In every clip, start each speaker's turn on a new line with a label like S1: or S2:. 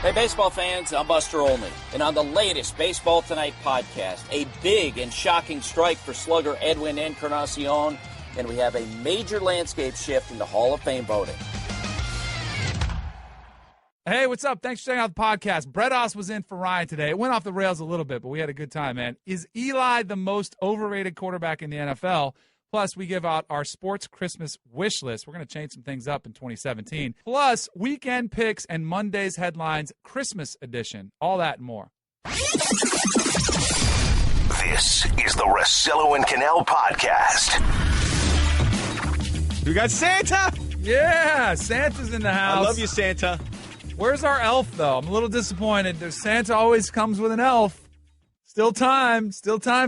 S1: Hey, baseball fans, I'm Buster Olney, and on the latest Baseball Tonight podcast, a big and shocking strike for slugger Edwin Encarnacion, and we have a major landscape shift in the Hall of Fame voting.
S2: Hey, what's up? Thanks for checking out the podcast. Brett Oss was in for Ryan today. It went off the rails a little bit, but we had a good time, man. Is Eli the most overrated quarterback in the NFL? Plus, we give out our sports Christmas wish list. We're going to change some things up in 2017. Plus, weekend picks and Monday's headlines, Christmas edition. All that and more.
S3: This is the Russillo and Kanell podcast.
S4: We got Santa.
S2: Yeah, Santa's in the house.
S4: I love you, Santa.
S2: Where's our elf, though? I'm a little disappointed. Santa always comes with an elf. Still time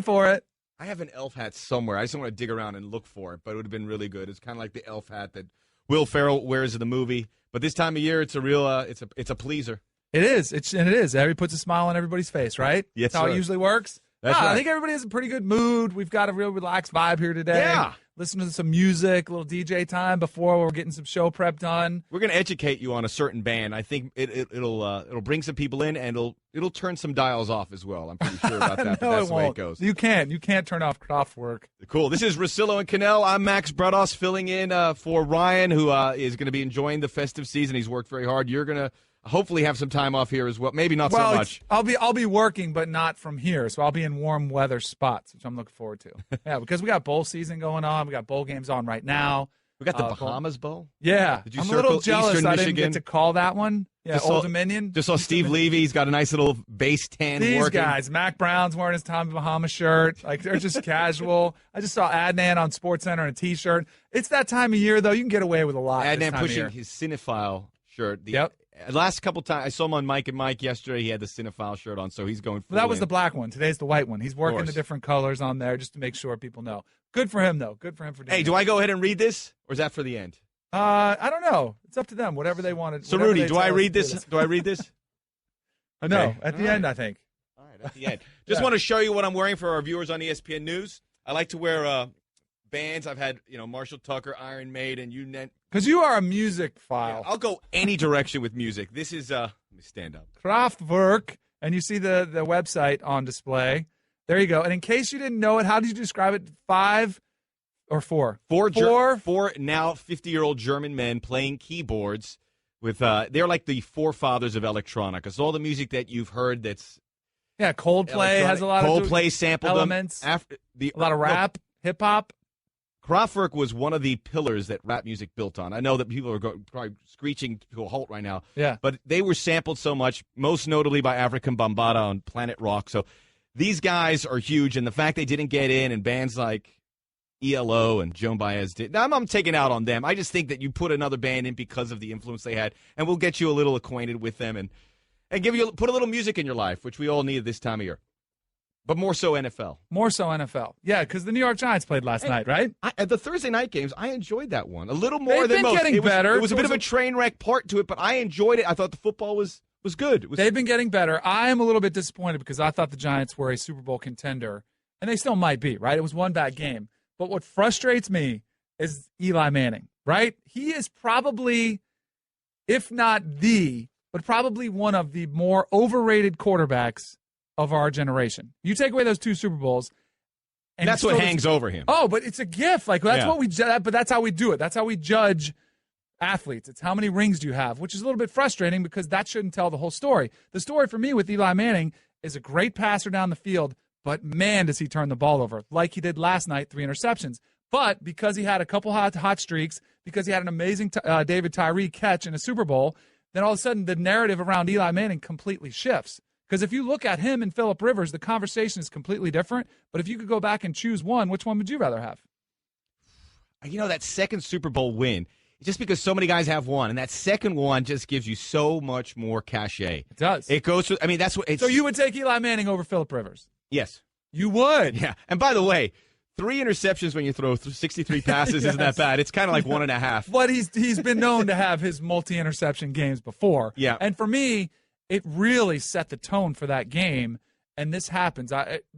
S2: for it.
S4: I have an elf hat somewhere. I just don't want to dig around and look for it, but it would have been really good. It's kind of like the elf hat that Will Ferrell wears in the movie. But this time of year, it's a real, it's a pleaser.
S2: It is. It is. Everybody puts a smile on everybody's face, right?
S4: Yes,
S2: That's how
S4: sir.
S2: it usually works.
S4: That's right.
S2: I think everybody has a pretty good mood. We've got a real relaxed vibe here today.
S4: Yeah.
S2: Listen to some music, a little DJ time before we're getting some show prep done.
S4: We're going to educate you on a certain band. I think it'll bring some people in, and it'll turn some dials off as well. I'm pretty sure about that.
S2: No,
S4: but that's
S2: it
S4: the way
S2: won't.
S4: it goes.
S2: You can't turn off Kraftwerk.
S4: Cool. This is Russillo and Kanell. I'm Max Bredos filling in for Ryan, who is going to be enjoying the festive season. He's worked very hard. You're going to hopefully have some time off here as well. Maybe not so much.
S2: I'll be working, but not from here. So I'll be in warm weather spots, which I'm looking forward to. Yeah, because we got bowl season going on. We got bowl games on right now.
S4: We got the Bahamas Bowl.
S2: Yeah,
S4: Did you
S2: I'm a
S4: circle
S2: little jealous
S4: Eastern
S2: I
S4: Michigan?
S2: didn't get to call that one. Yeah,
S4: Just
S2: Old
S4: saw-
S2: Dominion.
S4: Just saw Steve Levy. He's got a nice little base tan
S2: These
S4: working.
S2: guys, Mac Brown's wearing his Tommy Bahama shirt. Like, they're just casual. I just saw Adnan on SportsCenter in a T-shirt. It's that time of year, though. You can get away with a lot. this
S4: Adnan
S2: time of year.
S4: pushing his cinephile shirt.
S2: Yep.
S4: Last couple times, I saw him on Mike and Mike yesterday. He had the cinephile shirt on, so he's going full
S2: Well, that was
S4: in.
S2: the black one. Today's the white one. He's working
S4: course.
S2: the different colors on there just to make sure people know. Good for him, though. Good for him for doing
S4: Hey, do I go ahead and read this, or is that for the end?
S2: I don't know. It's up to them. Whatever they wanted.
S4: So,
S2: whatever
S4: Rudy,
S2: they
S4: do I
S2: tell us
S4: read
S2: to
S4: this? Do I read this?
S2: No,
S4: Okay.
S2: at the end, I think.
S4: All right, at the end. Just want to show you what I'm wearing for our viewers on ESPN News. I like to wear bands. I've had, Marshall Tucker, Iron Maiden,
S2: Because you are a music file.
S4: I'll go any direction with music. This is, let me stand up.
S2: Kraftwerk, and you see the website on display. There you go. And in case you didn't know it, how did you describe it? 5 or 4?
S4: Four now 50-year-old German men playing keyboards with, they're like the forefathers of electronica. So all the music that you've heard that's
S2: Yeah, Coldplay has a lot of
S4: Coldplay sampled
S2: elements.
S4: them.
S2: A lot of rap, hip-hop.
S4: Kraftwerk was one of the pillars that rap music built on. I know that people are probably screeching to a halt right now.
S2: Yeah.
S4: But they were sampled so much, most notably by African Bambaataa on Planet Rock. So these guys are huge, and the fact they didn't get in, and bands like ELO and Joan Baez did. Now, I'm taking out on them. I just think that you put another band in because of the influence they had, and we'll get you a little acquainted with them and put a little music in your life, which we all need this time of year. But more so NFL.
S2: More so NFL. Yeah, because the New York Giants played last night, right?
S4: At the Thursday night games, I enjoyed that one a little more than most.
S2: Getting better.
S4: It was a bit of a train wreck part to it, but I enjoyed it. I thought the football was good.
S2: They've been getting better. I am a little bit disappointed because I thought the Giants were a Super Bowl contender, and they still might be, right? It was one bad game. But what frustrates me is Eli Manning, right? He is probably, if not but probably one of the more overrated quarterbacks of our generation. You take away those 2 Super Bowls, and
S4: that's what hangs over him.
S2: Oh, but it's a gift. Like that's what we. But that's how we do it. That's how we judge athletes. It's how many rings do you have, which is a little bit frustrating because that shouldn't tell the whole story. The story for me with Eli Manning is a great passer down the field, but man, does he turn the ball over like he did last night, 3 interceptions. But because he had a couple hot streaks, because he had an amazing David Tyree catch in a Super Bowl, then all of a sudden the narrative around Eli Manning completely shifts. Because if you look at him and Phillip Rivers, the conversation is completely different. But if you could go back and choose one, which one would you rather have?
S4: That second Super Bowl win, just because so many guys have one, and that second one just gives you so much more cachet.
S2: It does.
S4: It goes through, that's what it's.
S2: So you would take Eli Manning over Phillip Rivers?
S4: Yes.
S2: You would?
S4: Yeah. And by the way, 3 interceptions when you throw 63 passes isn't that bad. It's kind of like 1.5.
S2: But he's been known to have his multi-interception games before.
S4: Yeah.
S2: And for me, it really set the tone for that game, and this happens.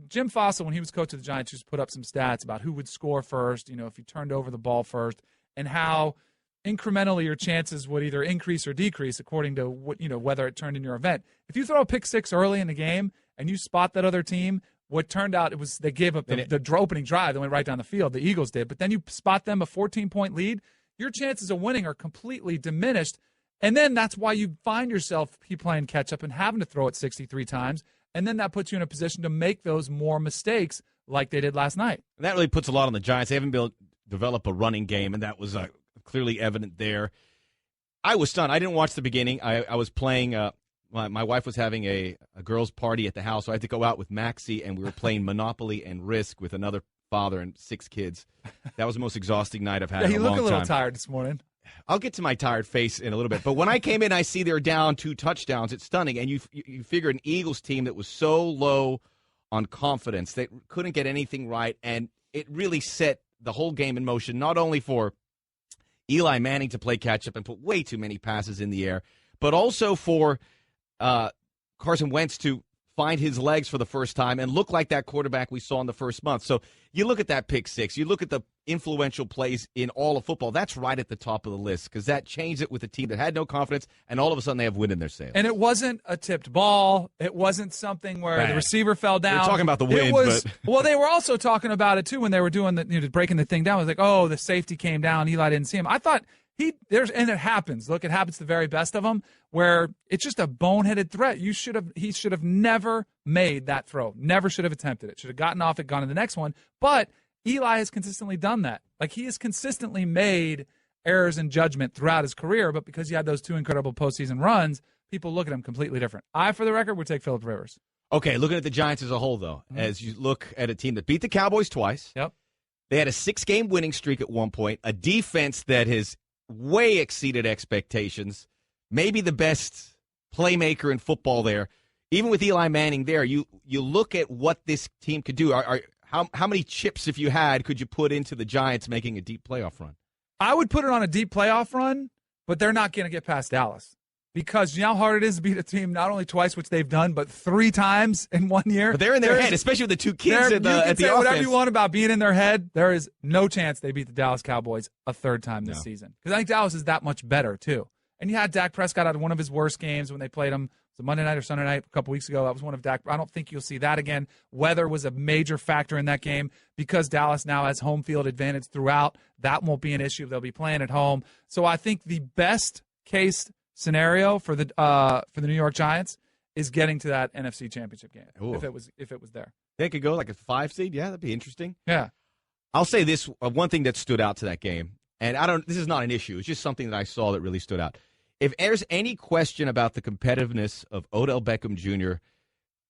S2: Jim Fossil, when he was coach of the Giants, used to put up some stats about who would score first, if you turned over the ball first, and how incrementally your chances would either increase or decrease according to what, whether it turned in your event. If you throw a pick six early in the game and you spot that other team, what turned out they gave up the opening drive. They went right down the field. The Eagles did. But then you spot them a 14-point lead, your chances of winning are completely diminished. And then that's why you find yourself playing catch-up and having to throw it 63 times. And then that puts you in a position to make those more mistakes like they did last night.
S4: And that really puts a lot on the Giants. They haven't developed a running game, and that was clearly evident there. I was stunned. I didn't watch the beginning. I was playing my wife was having a girls' party at the house, so I had to go out with Maxie, and we were playing Monopoly and Risk with another father and 6 kids. That was the most exhausting night I've had in a long time.
S2: You look a little tired this morning.
S4: I'll get to my tired face in a little bit. But when I came in, I see they're down 2 touchdowns. It's stunning. And you figure an Eagles team that was so low on confidence, they couldn't get anything right, and it really set the whole game in motion, not only for Eli Manning to play catch-up and put way too many passes in the air, but also for Carson Wentz to find his legs for the first time and look like that quarterback we saw in the first month. So you look at that pick six, you look at the influential plays in all of football, that's right at the top of the list because that changed it with a team that had no confidence, and all of a sudden they have wind in their sails.
S2: And it wasn't a tipped ball. It wasn't something where the receiver fell down.
S4: They're talking about the wind.
S2: Well, they were also talking about it, too, when they were doing breaking the thing down. It was like, oh, the safety came down. Eli didn't see him. I thought and it happens. Look, it happens to the very best of them, where it's just a boneheaded threat. He should have never made that throw. Never should have attempted it. Should have gotten off it, gone to the next one. But Eli has consistently done that. Like, he has consistently made errors in judgment throughout his career, but because he had those 2 incredible postseason runs, people look at him completely different. I, for the record, would take Phillip Rivers.
S4: Okay, looking at the Giants as a whole, though, as you look at a team that beat the Cowboys twice.
S2: Yep.
S4: They had a 6-game winning streak at one point, a defense that has way exceeded expectations, maybe the best playmaker in football there. Even with Eli Manning there, you look at what this team could do. How many chips, if you had, could you put into the Giants making a deep playoff run?
S2: I would put it on a deep playoff run, but they're not going to get past Dallas. Because you know how hard it is to beat a team not only twice, which they've done, but 3 times in 1 year.
S4: But they're in their head, especially with the 2 kids at the offense. You can say
S2: whatever you want about being in their head. There is no chance they beat the Dallas Cowboys a 3rd time this season. Because I think Dallas is that much better, too. And you had Dak Prescott out of one of his worst games when they played him. It was a Monday night or Sunday night a couple weeks ago. That was one of Dak. I don't think you'll see that again. Weather was a major factor in that game because Dallas now has home field advantage throughout. That won't be an issue. They'll be playing at home. So I think the best case scenario for the New York Giants is getting to that NFC Championship game. Ooh. If it was there.
S4: They could go like a 5 seed. Yeah, that'd be interesting.
S2: Yeah.
S4: I'll say this, one thing that stood out to that game, and this is not an issue, it's just something that I saw that really stood out. If there's any question about the competitiveness of Odell Beckham Jr.,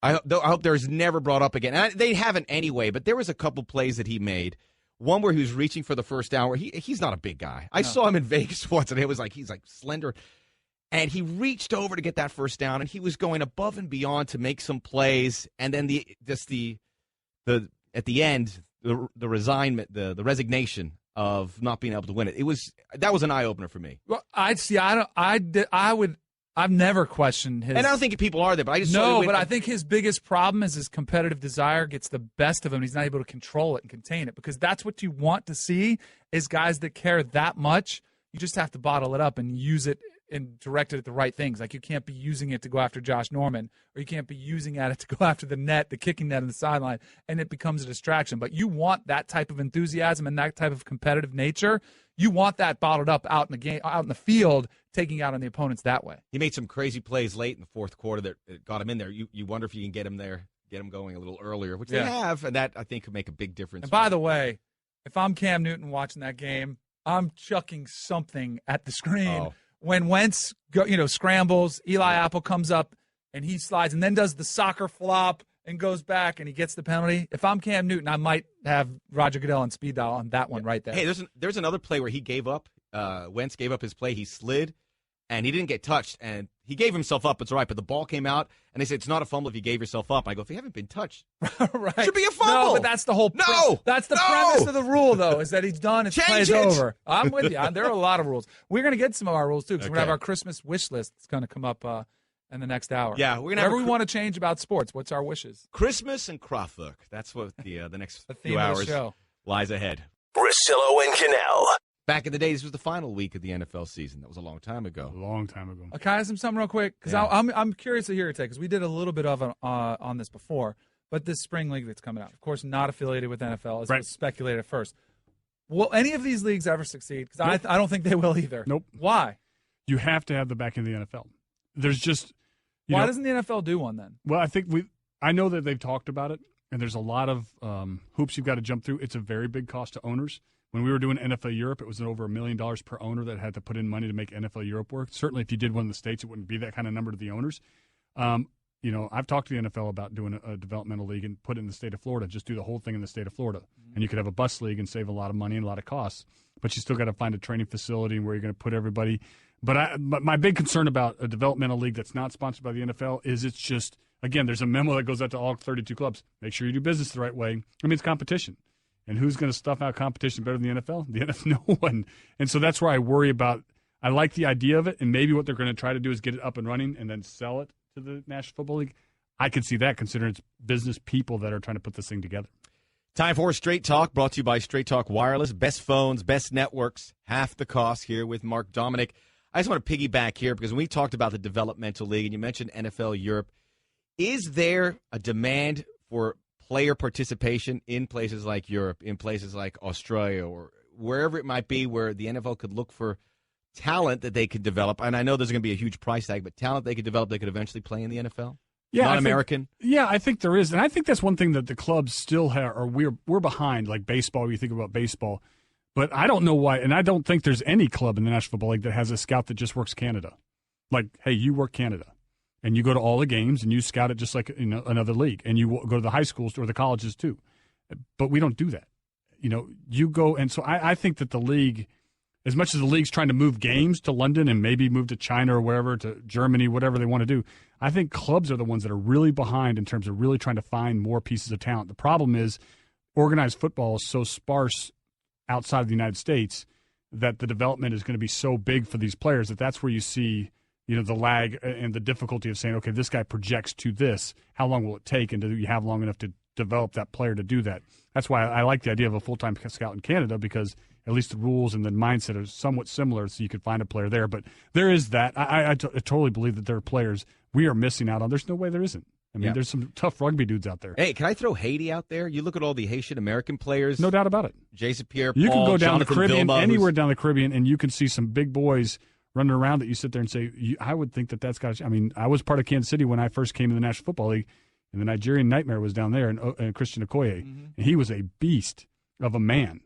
S4: I hope there's never brought up again. And they haven't anyway, but there was a couple plays that he made. One where he was reaching for the first down, where he's not a big guy. I saw him in Vegas once, and he's like slender. And he reached over to get that first down, and he was going above and beyond to make some plays. And then at the end, the resignation of not being able to win it. That was an eye opener for me.
S2: Well, I've never questioned his.
S4: And I don't think people are there, but I just
S2: but I think his biggest problem is his competitive desire gets the best of him. He's not able to control it and contain it, because that's what you want to see is guys that care that much. You just have to bottle it up and use it and direct it at the right things. Like, you can't be using it to go after Josh Norman, or you can't be using it to go after the net, the kicking net on the sideline, and it becomes a distraction. But you want that type of enthusiasm and that type of competitive nature. You want that bottled up out in the game, out in the field, taking out on the opponents that way.
S4: He made some crazy plays late in the fourth quarter that got him in there. You wonder if you can get him there, get him going a little earlier, which they have, and that I think could make a big difference.
S2: And by the way, if I'm Cam Newton watching that game, I'm chucking something at the screen. Oh. When Wentz scrambles, Eli Apple comes up and he slides and then does the soccer flop and goes back and he gets the penalty. If I'm Cam Newton, I might have Roger Goodell on speed dial on that one right there.
S4: Hey, there's another play where he gave up. Wentz gave up his play. He slid and he didn't get touched, and he gave himself up. It's all right, but the ball came out, and they said it's not a fumble if you gave yourself up. I go, if you haven't been touched,
S2: right,
S4: it should be a fumble.
S2: No, but that's the whole. That's the premise of the rule, though, is that he's done. His play's over. I'm with you. There are a lot of rules. We're going to get some of our rules too, because we're going to have our Christmas wish list. It's going to come up in the next hour.
S4: Yeah, we're going to.
S2: Whatever we want to change about sports. What's our wishes?
S4: Christmas and Kraftwerk. That's what the next
S2: the
S4: few hours
S2: show
S4: lies ahead.
S3: Russillo and Kanell.
S4: Back in the day, this was the final week of the NFL season. That was a long time ago.
S5: A long time ago.
S2: Can I ask him something real quick? Because I'm curious to hear your take, because we did a little bit of on this before. But this spring league that's coming out, of course, not affiliated with NFL, as was speculated at first. Will any of these leagues ever succeed? Because I don't think they will either.
S5: Nope.
S2: Why?
S5: You have to have the back end of the NFL. There's just
S2: why doesn't the NFL do one then?
S5: Well, I know that they've talked about it, and there's a lot of hoops you've got to jump through. It's a very big cost to owners. When we were doing NFL Europe, it was over $1 million per owner that had to put in money to make NFL Europe work. Certainly, if you did one in the States, it wouldn't be that kind of number to the owners. I've talked to the NFL about doing a developmental league and put it in the state of Florida. Just do the whole thing in the state of Florida. And you could have a bus league and save a lot of money and a lot of costs. But you still got to find a training facility where you're going to put everybody. But my big concern about a developmental league that's not sponsored by the NFL is it's just, again, there's a memo that goes out to all 32 clubs. Make sure you do business the right way. I mean, it's competition. And who's going to stuff out competition better than the NFL? The NFL, no one. And so that's where I worry about. I like the idea of it, and maybe what they're going to try to do is get it up and running and then sell it to the National Football League. I could see that, considering it's business people that are trying to put this thing together.
S4: Time for Straight Talk, brought to you by Straight Talk Wireless. Best phones, best networks, half the cost, here with Mark Dominic. I just want to piggyback here because when we talked about the developmental league and you mentioned NFL Europe, is there a demand for player participation in places like Europe, in places like Australia, or wherever it might be where the NFL could look for talent that they could develop? And I know there's going to be a huge price tag, but talent they could develop that could eventually play in the NFL?
S5: Yeah,
S4: non-American?
S5: I think there is. And I think that's one thing that the clubs still have, or we're behind, like baseball, you think about baseball. But I don't know why, and I don't think there's any club in the National Football League that has a scout that just works Canada. Like, hey, you work Canada. And you go to all the games, and you scout it just like another league. And you go to the high schools or the colleges too. But we don't do that. You go, and so I think that the league, as much as the league's trying to move games to London and maybe move to China or wherever, to Germany, whatever they want to do, I think clubs are the ones that are really behind in terms of really trying to find more pieces of talent. The problem is organized football is so sparse outside of the United States that the development is going to be so big for these players that's where you see the lag and the difficulty of saying, okay, this guy projects to this. How long will it take, and do you have long enough to develop that player to do that? That's why I like the idea of a full-time scout in Canada, because at least the rules and the mindset are somewhat similar, so you could find a player there. But there is that. I totally believe that there are players we are missing out on. There's no way there isn't. I mean, there's some tough rugby dudes out there.
S4: Hey, can I throw Haiti out there? You look at all the Haitian-American players.
S5: No doubt about it.
S4: Jason Pierre-Paul,
S5: you can go down
S4: Jonathan
S5: the Caribbean,
S4: Vilma,
S5: anywhere down the Caribbean, and you can see some big boys running around that you sit there and say, I would think that's got to – I mean, I was part of Kansas City when I first came to the National Football League, and the Nigerian Nightmare was down there, and Christian Okoye. Mm-hmm. And he was a beast of a man.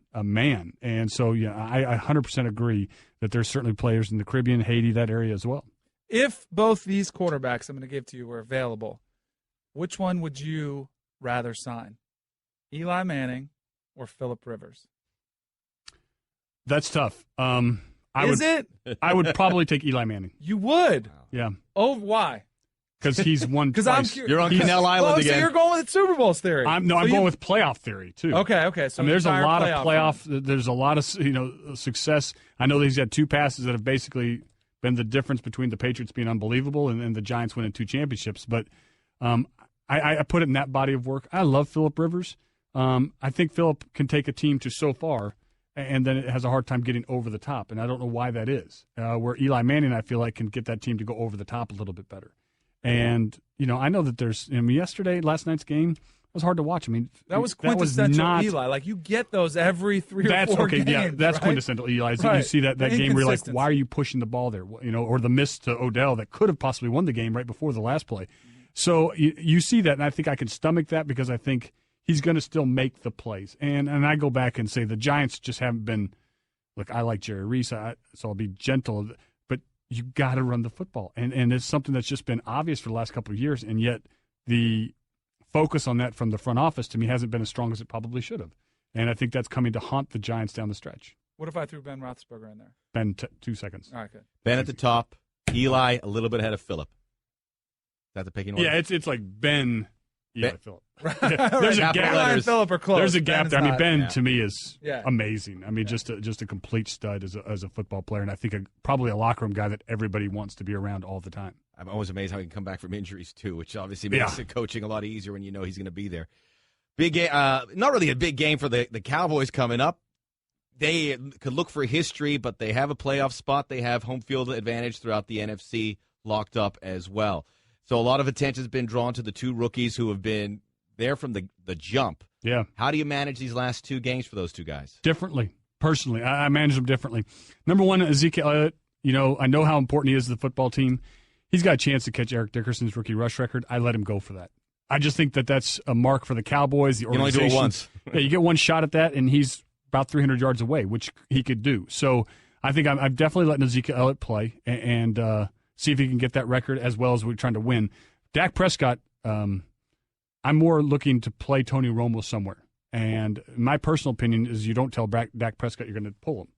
S5: And so, I 100% agree that there's certainly players in the Caribbean, Haiti, that area as well.
S2: If both these quarterbacks I'm going to give to you were available, which one would you rather sign? Eli Manning or Phillip Rivers?
S5: That's tough.
S2: Is it?
S5: I would probably take Eli Manning.
S2: You would?
S5: Yeah.
S2: Oh, why?
S5: Because he's won twice.
S2: I'm curious.
S4: You're on Kanell Island again.
S2: So you're going with Super Bowls theory.
S5: I'm going with playoff theory too.
S2: Okay. So
S5: there's a lot of playoff. There's a lot of success. I know that he's had two passes that have basically been the difference between the Patriots being unbelievable and the Giants winning 2 championships. But I put it in that body of work. I love Phillip Rivers. I think Phillip can take a team to so far, and then it has a hard time getting over the top. And I don't know why that is. Where Eli Manning, I feel like, can get that team to go over the top a little bit better. And, I know that last night's game, it was hard to watch. I mean,
S2: that was quintessential Eli. Like, you get those every 3 or 4 games.
S5: Yeah, that's
S2: right?
S5: Quintessential Eli. Right. You see that game where you're like, why are you pushing the ball there? Or the miss to Odell that could have possibly won the game right before the last play. So you see that, and I think I can stomach that because I think he's going to still make the plays. And I go back and say the Giants just haven't been – look, I like Jerry Reese, so I'll be gentle. But you got to run the football. And it's something that's just been obvious for the last couple of years, and yet the focus on that from the front office to me hasn't been as strong as it probably should have. And I think that's coming to haunt the Giants down the stretch.
S2: What if I threw Ben Roethlisberger in there?
S5: Ben, 2 seconds.
S2: All right, good.
S4: Ben at the top, Eli a little bit ahead of Phillip. Is that the picking order?
S5: Yeah, it's like Ben, Eli, Phillip.
S2: Yeah, there's a gap. Eli and Phillip are close.
S5: There's a gap there. I mean, Ben to me is
S2: Yeah.
S5: amazing. I mean, just a complete stud as a football player, and I think probably a locker room guy that everybody wants to be around all the time.
S4: I'm always amazed how he can come back from injuries too, which obviously makes the coaching a lot easier when you know he's going to be there. Big game, not really a big game for the Cowboys coming up. they could look for history, but they have a playoff spot. They have home field advantage throughout the NFC locked up as well. So a lot of attention has been drawn to the two rookies who have been there from the jump.
S5: Yeah.
S4: How do you manage these last two games for those two guys?
S5: Differently. Personally, I manage them differently. Number one, Ezekiel Elliott. I know how important he is to the football team. He's got a chance to catch Eric Dickerson's rookie rush record. I let him go for that. I just think that that's a mark for the Cowboys, the organization.
S4: You only do it once.
S5: Yeah, you get one shot at that, and he's about 300 yards away, which he could do. So I think I'm definitely letting Ezekiel Elliott play and see if he can get that record as well as we're trying to win. Dak Prescott, I'm more looking to play Tony Romo somewhere. And my personal opinion is you don't tell Dak Prescott you're going to pull him.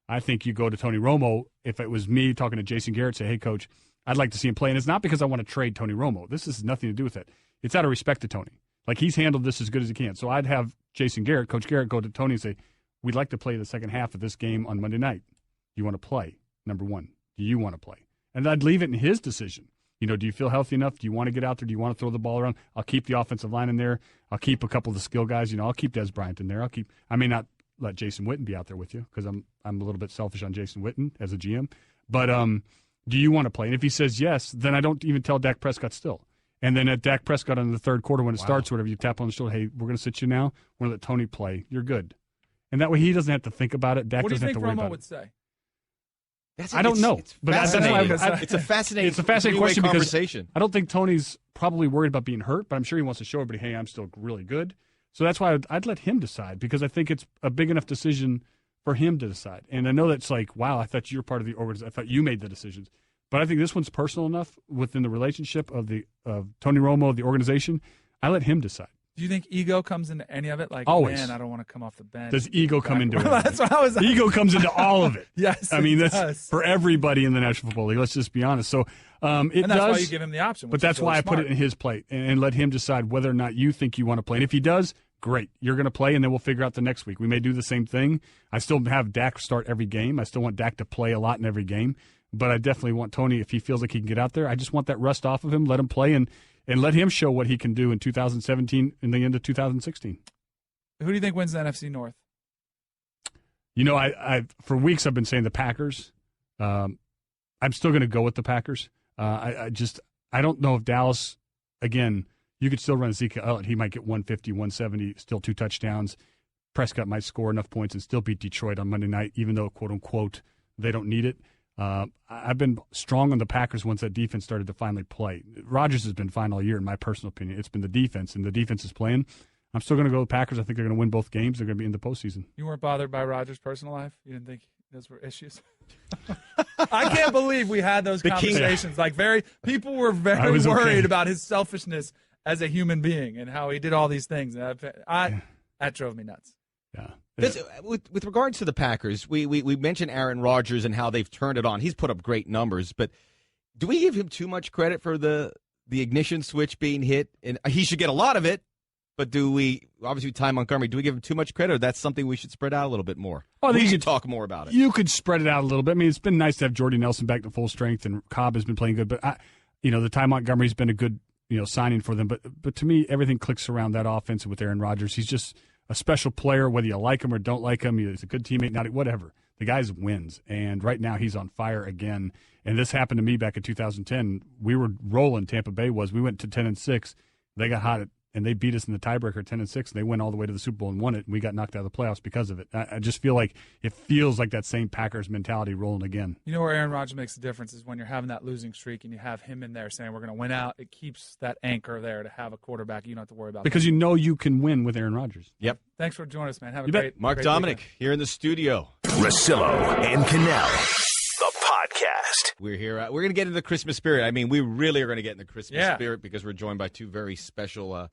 S5: I think you go to Tony Romo. If it was me talking to Jason Garrett, say, hey, Coach, I'd like to see him play. And it's not because I want to trade Tony Romo. This has nothing to do with it. It's out of respect to Tony. Like, he's handled this as good as he can. So I'd have Jason Garrett, Coach Garrett, go to Tony and say, we'd like to play the second half of this game on Monday night. Do you want to play? Number one, do you want to play? And I'd leave it in his decision. Do you feel healthy enough? Do you want to get out there? Do you want to throw the ball around? I'll keep the offensive line in there. I'll keep a couple of the skill guys. I'll keep Des Bryant in there. I may not let Jason Witten be out there with you because I'm a little bit selfish on Jason Witten as a GM. But do you want to play? And if he says yes, then I don't even tell Dak Prescott still. And then at Dak Prescott in the third quarter when it starts, whatever, you tap on the shoulder, hey, we're going to sit you now. We're going to let Tony play. You're good. And that way he doesn't have to think about it. Dak doesn't have to worry about it.
S2: What do you think Romo would say?
S5: I don't know. But that's why
S4: it's a fascinating
S5: question
S4: conversation.
S5: Because I don't think Tony's probably worried about being hurt, but I'm sure he wants to show everybody, hey, I'm still really good. So that's why I'd let him decide because I think it's a big enough decision for him to decide. And I know that's like, wow, I thought you were part of the organization. I thought you made the decisions. But I think this one's personal enough within the relationship of Tony Romo, the organization. I let him decide.
S2: Do you think ego comes into any of it? Like,
S5: always.
S2: Man, I don't want to come off the bench.
S5: Does ego come into it?
S2: That's what I was.
S5: Ego comes into all of it.
S2: Yes,
S5: I mean that's for everybody in the National Football League. Let's just be honest. So
S2: and that's why you give him the option.
S5: But that's why I put it in his plate and let him decide whether or not you think you want to play. And if he does, great. You're going to play, and then we'll figure out the next week. We may do the same thing. I still have Dak start every game. I still want Dak to play a lot in every game. But I definitely want Tony, if he feels like he can get out there, I just want that rust off of him, let him play, and let him show what he can do in 2017 and the end of 2016.
S2: Who do you think wins the NFC North?
S5: I for weeks I've been saying the Packers. I'm still going to go with the Packers. I don't know if Dallas, again, you could still run Ezekiel Elliott. He might get 150, 170, still 2 touchdowns. Prescott might score enough points and still beat Detroit on Monday night, even though, quote, unquote, they don't need it. I've been strong on the Packers once that defense started to finally play. Rodgers has been fine all year, in my personal opinion. It's been the defense, and the defense is playing. I'm still going to go with Packers. I think they're going to win both games. They're going to be in the postseason.
S2: You weren't bothered by Rodgers' personal life? You didn't think those were issues? I can't believe we had those conversations. People were very worried about his selfishness as a human being and how he did all these things. That drove me nuts.
S5: Yeah.
S4: With regards to the Packers, we mentioned Aaron Rodgers and how they've turned it on. He's put up great numbers, but do we give him too much credit for the ignition switch being hit? And he should get a lot of it, but do we, obviously Ty Montgomery, do we give him too much credit, or that's something we should spread out a little bit more? We should talk more about it.
S5: You could spread it out a little bit. I mean, it's been nice to have Jordy Nelson back to full strength, and Cobb has been playing good, but the Ty Montgomery's been a good signing for them. But to me, everything clicks around that offense with Aaron Rodgers. He's just a special player, whether you like him or don't like him. He's a good teammate, not whatever. The guy wins, and right now he's on fire again. And this happened to me back in 2010. We were rolling. Tampa Bay was. We went to 10-6. They got hot, and they beat us in the tiebreaker 10-6. And they went all the way to the Super Bowl and won it. And we got knocked out of the playoffs because of it. I just feel like it feels like that same Packers mentality rolling again.
S2: You know where Aaron Rodgers makes a difference is when you're having that losing streak and you have him in there saying we're going to win out. It keeps that anchor there to have a quarterback you don't have to worry about.
S5: Because you can win with Aaron Rodgers.
S4: Yep.
S2: Thanks for joining us, man. Have a
S5: great
S4: Mark
S2: great
S4: Dominic
S2: weekend.
S4: here in the studio.
S3: Russillo and Kanell, the podcast.
S4: We're here. We're going to get into the Christmas spirit. I mean, we really are going to get into the Christmas spirit because we're joined by two very special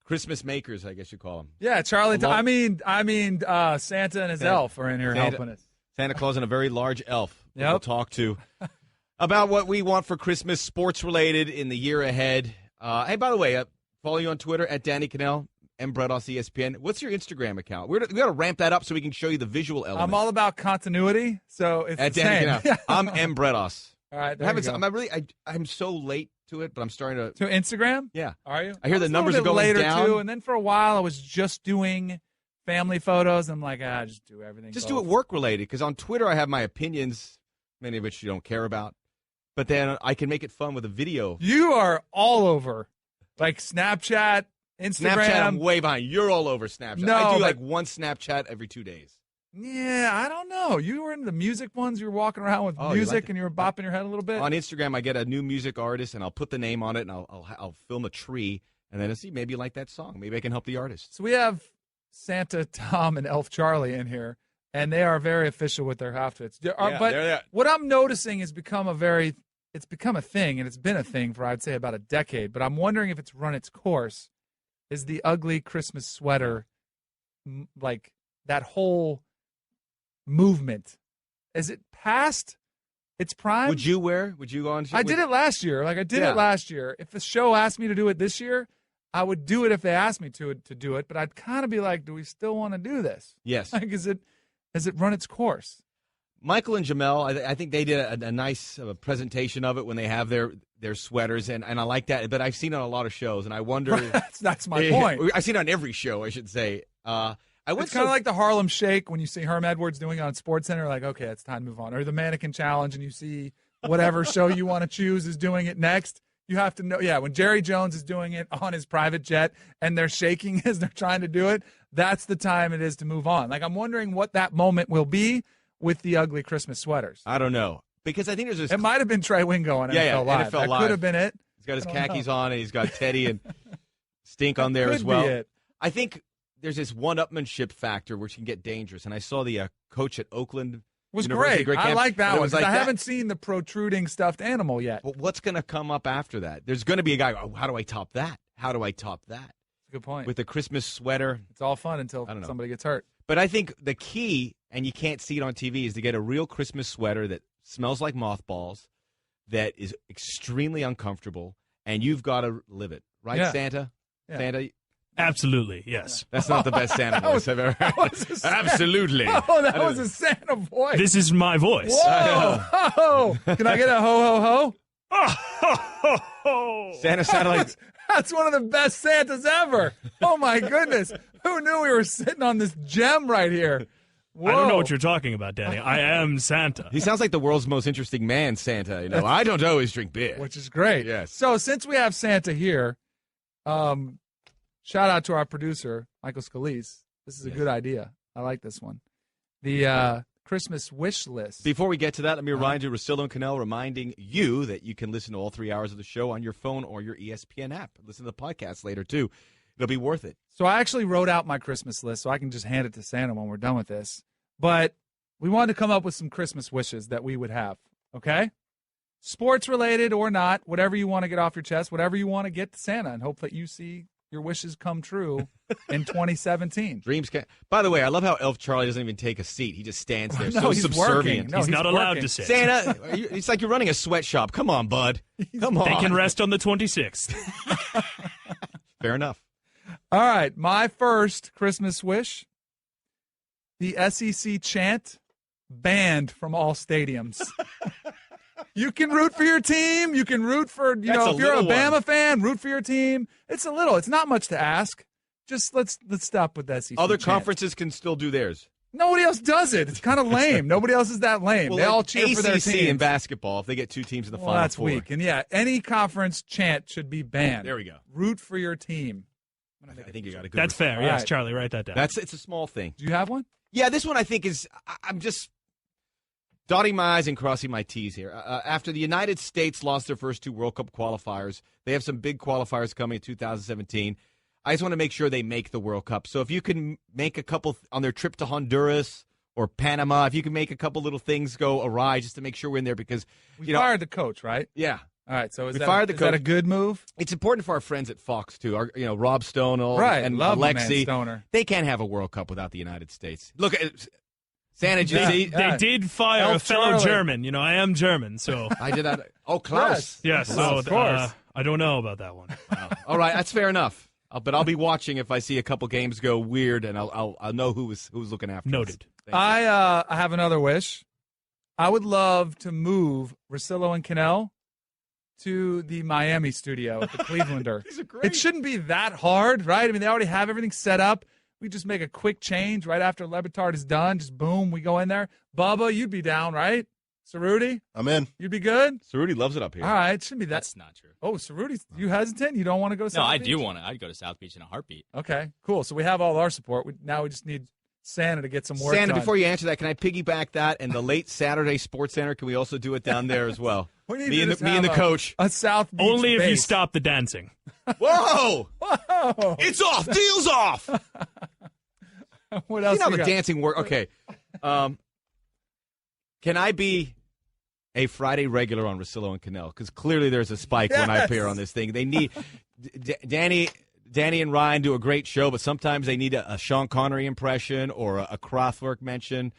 S4: Christmas makers, I guess you call them.
S2: Yeah, Charlie. Santa and his elf are in here helping us.
S4: Santa Claus and a very large elf.
S2: Yep.
S4: We'll talk to about what we want for Christmas, sports related in the year ahead. Hey, by the way, follow you on Twitter at Danny Kanell, Bredos ESPN. What's your Instagram account? We got to ramp that up so we can show you the visual element.
S2: I'm all about continuity, so it's
S4: at
S2: the
S4: Danny
S2: same.
S4: Kanell. I'm Bredos.
S2: All right, there you go.
S4: I'm so late to it, but I'm starting
S2: to Instagram.
S4: Yeah,
S2: are you?
S4: I hear the numbers are going
S2: later
S4: down
S2: too, and then for a while I was just doing family photos. I'm like, just do everything.
S4: Just do it work-related, because on Twitter I have my opinions, many of which you don't care about. But then I can make it fun with a video.
S2: You are all over. Like Snapchat, Instagram.
S4: Snapchat, I'm way behind. You're all over Snapchat.
S2: No,
S4: I do like one Snapchat every 2 days.
S2: Yeah, I don't know. You were into the music ones. You were walking around with music and you were bopping your head a little bit.
S4: On Instagram, I get a new music artist, and I'll put the name on it, and I'll film a tree, and then I'll see, maybe you like that song. Maybe I can help the artist.
S2: So we have Santa Tom and Elf Charlie in here, and they are very official with their outfits. But what I'm noticing has become it's become a thing, and it's been a thing for, I'd say, about a decade. But I'm wondering if it's run its course. Is the ugly Christmas sweater, like that whole movement, is it past its prime?
S4: Would you go on?
S2: I did it last year. Like I did it last year. If the show asked me to do it this year, I would do it if they asked me to do it. But I'd kind of be like, do we still want to do this?
S4: Yes.
S2: Like, has it run its course? Michael
S4: and Jamel, I think they did a nice presentation of it when they have their sweaters, and I like that. But I've seen it on a lot of shows, and I wonder.
S2: That's my point.
S4: I've seen it on every show, I should say.
S2: It's kind of like the Harlem Shake when you see Herm Edwards doing it on SportsCenter, like, okay, it's time to move on. Or the Mannequin Challenge, and you see whatever show you want to choose is doing it next. You have to know, when Jerry Jones is doing it on his private jet and they're shaking as they're trying to do it, that's the time it is to move on. Like, I'm wondering what that moment will be with the ugly Christmas sweaters.
S4: I don't know. Because I think there's this.
S2: It might have been Trey Wingo on NFL Live.
S4: NFL Live.
S2: That could have been it.
S4: He's got his khakis on, and he's got Teddy and Stink on there as well. I think there's this one-upmanship factor which can get dangerous. And I saw the coach at Oakland
S2: was great. I like that one.
S4: Like
S2: I haven't seen the protruding stuffed animal yet.
S4: But what's going to come up after that? There's going to be a guy, how do I top that? How do I top that?
S2: That's a good point.
S4: With the Christmas sweater.
S2: It's all fun until somebody gets hurt.
S4: But I think the key, and you can't see it on TV, is to get a real Christmas sweater that smells like mothballs, that is extremely uncomfortable, and you've got to live it. Right, Santa?
S2: Yeah.
S4: Santa?
S5: Absolutely, yes.
S4: That's not the best Santa voice I've ever heard.
S2: Absolutely. Oh, that was a Santa voice.
S5: This is my voice.
S2: Whoa! Can I get a ho, ho,
S5: ho?
S4: Santa sounded like...
S2: That's one of the best Santas ever. Oh, my goodness. Who knew we were sitting on this gem right here? Whoa.
S5: I don't know what you're talking about, Danny. I am Santa.
S4: He sounds like the world's most interesting man, Santa. I don't always drink beer.
S2: Which is great.
S4: Yes.
S2: So since we have Santa here, shout out to our producer, Michael Scalise. This is a good idea. I like this one. The Christmas wish list.
S4: Before we get to that, let me remind you, Russillo and Kanell reminding you that you can listen to all 3 hours of the show on your phone or your ESPN app. Listen to the podcast later, too. It'll be worth it.
S2: So I actually wrote out my Christmas list so I can just hand it to Santa when we're done with this. But we wanted to come up with some Christmas wishes that we would have, okay? Sports related or not, whatever you want to get off your chest, whatever you want to get to Santa, and hope that you see your wishes come true in 2017.
S4: Dreams can. By the way, I love how Elf Charlie doesn't even take a seat. He just stands there,
S2: he's
S4: subservient.
S2: No,
S5: he's not allowed to sit.
S4: Santa, it's like you're running a sweatshop. Come on, bud. Come on.
S5: They can rest on the 26th.
S4: Fair enough.
S2: All right, my first Christmas wish, the SEC chant banned from all stadiums. You can root for your team. You can root for, if you're a Bama fan, root for your team. It's not much to ask. Just let's stop with that SEC
S4: Other
S2: chant.
S4: conferences can still do theirs.
S2: Nobody else does it. It's kind of lame. Nobody else is that lame.
S4: Well,
S2: they all cheer for their team.
S4: in basketball, if they get two teams in the Final
S2: that's
S4: Four.
S2: Weak. And any conference chant should be banned.
S4: There we go.
S2: Root for your team.
S4: I think you got a good.
S5: That's fair. Yes, right. Charlie, write that down.
S4: It's a small thing.
S2: Do you have one?
S4: Yeah, this one I think is. I'm just dotting my I's and crossing my T's here. After the United States lost their first 2 World Cup qualifiers, they have some big qualifiers coming in 2017. I just want to make sure they make the World Cup. So if you can make a couple on their trip to Honduras or Panama, if you can make a couple little things go awry just to make sure we're in there, because
S2: we fired the coach, right?
S4: Yeah.
S2: All right, so is that a good move?
S4: It's important for our friends at Fox too. Rob Stonell and
S2: love
S4: Alexi.
S2: Stoner.
S4: They can't have a World Cup without the United States. Look at Santa
S5: G. They did fire a fellow German. I am German, so
S4: I did that. Oh, Klaus.
S5: Yes. So of course. I don't know about that one.
S4: Wow. All right, that's fair enough. But I'll be watching if I see a couple games go weird, and I'll know who's looking after.
S5: Noted.
S2: I have another wish. I would love to move Russillo and Kanell to the Miami studio at the Clevelander.
S4: These are great.
S2: It shouldn't be that hard, right? I mean, they already have everything set up. We just make a quick change right after Le Batard is done. Just boom, we go in there. Bubba, you'd be down, right? Cerruti?
S6: I'm in.
S2: You'd be good?
S4: Cerruti loves it up here.
S2: All right, shouldn't be that.
S7: That's not true.
S2: Oh, Cerruti, you hesitant? You don't want to go to South
S7: No, I
S2: Beach?
S7: do want to. I'd go to South Beach in a heartbeat.
S2: Okay, cool. So we have all our support. Now we just need Santa to get some work
S4: Santa,
S2: done.
S4: before you answer that, can I piggyback that and the late Saturday Sports Center? Can we also do it down there as well?
S2: We need
S4: me
S2: to
S4: and
S2: just
S4: the, me and the
S2: have
S4: coach.
S2: A South Beach
S5: Only if you
S2: base.
S5: stop the dancing.
S4: Whoa!
S2: Whoa!
S4: It's off. Deal's off.
S2: What else
S4: You know
S2: you
S4: the
S2: got?
S4: dancing work. Okay. Can I be a Friday regular on Russillo and Kanell? Because clearly there's a spike when I appear on this thing. They need Danny and Ryan do a great show, but sometimes they need a Sean Connery impression or a Kraftwerk mention.